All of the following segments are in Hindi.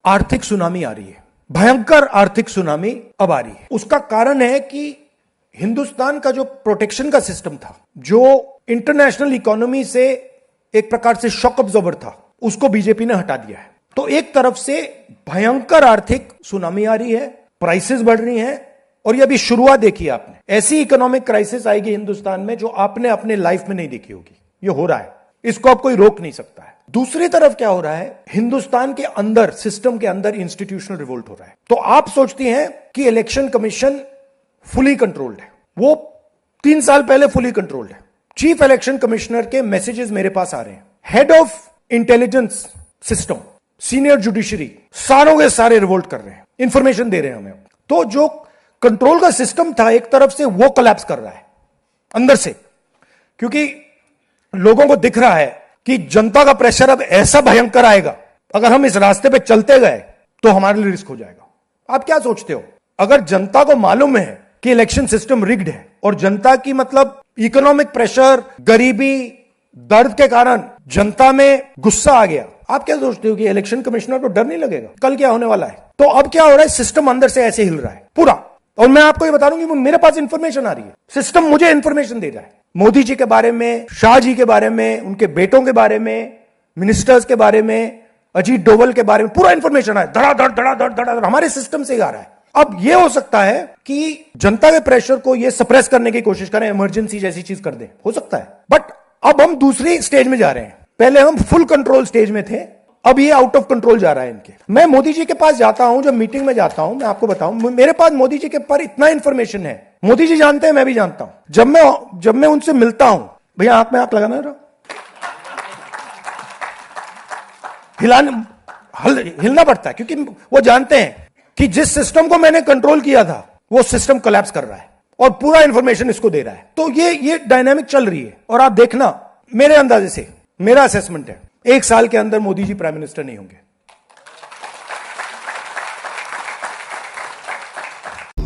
आर्थिक सुनामी आ रही है, भयंकर आर्थिक सुनामी अब आ रही है। उसका कारण है कि हिंदुस्तान का जो प्रोटेक्शन का सिस्टम था, जो इंटरनेशनल इकोनॉमी से एक प्रकार से शॉक अब्जॉर्बर था, उसको बीजेपी ने हटा दिया है। तो एक तरफ से भयंकर आर्थिक सुनामी आ रही है, प्राइसेस बढ़ रही हैं, और ये अभी शुरुआत देखी है आपने। ऐसी इकोनॉमिक क्राइसिस आएगी हिंदुस्तान में जो आपने अपने लाइफ में नहीं देखी होगी। ये हो रहा है, इसको अब कोई रोक नहीं सकता है। दूसरी तरफ क्या हो रहा है, हिंदुस्तान के अंदर, सिस्टम के अंदर इंस्टीट्यूशनल रिवोल्ट हो रहा है। तो आप सोचती हैं कि इलेक्शन कमीशन फुली कंट्रोल्ड है। वो 3 साल पहले फुली कंट्रोल्ड है। चीफ इलेक्शन कमिश्नर के मैसेजेस मेरे पास आ रहे हैं, head of intelligence system, senior judiciary, सारों के सारे रिवोल्ट कर रहे हैं, इंफॉर्मेशन दे रहे हैं हमें। तो जो कंट्रोल का सिस्टम था एक तरफ से, वो कोलैप्स कर रहा है अंदर से, क्योंकि लोगों को दिख रहा है कि जनता का प्रेशर अब ऐसा भयंकर आएगा, अगर हम इस रास्ते पे चलते गए तो हमारे लिए रिस्क हो जाएगा। आप क्या सोचते हो, अगर जनता को मालूम है कि इलेक्शन सिस्टम रिग्ड है और जनता की मतलब इकोनॉमिक प्रेशर, गरीबी, दर्द के कारण जनता में गुस्सा आ गया, आप क्या सोचते हो कि इलेक्शन कमिश्नर को डर नहीं लगेगा कल क्या होने वाला है? तो अब क्या हो रहा है, सिस्टम अंदर से ऐसे हिल रहा है पूरा। और मैं आपको ये बता दूं कि मेरे पास इंफॉर्मेशन आ रही है, सिस्टम मुझे इंफॉर्मेशन दे रहा है, मोदी जी के बारे में, शाह जी के बारे में, उनके बेटों के बारे में, मिनिस्टर्स के बारे में, अजीत डोवल के बारे में, पूरा इंफॉर्मेशन है, धड़ाधड़ धड़ाधड़ धड़ाधड़ हमारे सिस्टम से ही आ रहा है। अब यह हो सकता है कि जनता के प्रेशर को यह सप्रेस करने की कोशिश करें, इमरजेंसी जैसी चीज कर दें, हो सकता है। बट अब हम दूसरी स्टेज में जा रहे हैं। पहले हम फुल कंट्रोल स्टेज में थे, अब ये आउट ऑफ कंट्रोल जा रहा है इनके। मैं मोदी जी के पास जाता हूं, जब मीटिंग में जाता हूं, मैं आपको बताऊं, मेरे पास मोदी जी के पर इतना इंफॉर्मेशन है, मोदी जी जानते हैं, मैं भी जानता हूं। जब मैं उनसे मिलता हूं, भैया आंख में आंख लगाना जरा, हिलना पड़ता है, क्योंकि वो जानते हैं कि जिस सिस्टम को मैंने कंट्रोल किया था वो सिस्टम कोलैप्स कर रहा है और पूरा इंफॉर्मेशन इसको दे रहा है। तो ये डायनामिक चल रही है। और आप देखना, मेरे अंदाजे से, मेरा असेसमेंट है, 1 साल के अंदर मोदी जी प्राइम मिनिस्टर नहीं होंगे।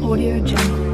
Audio Jungle।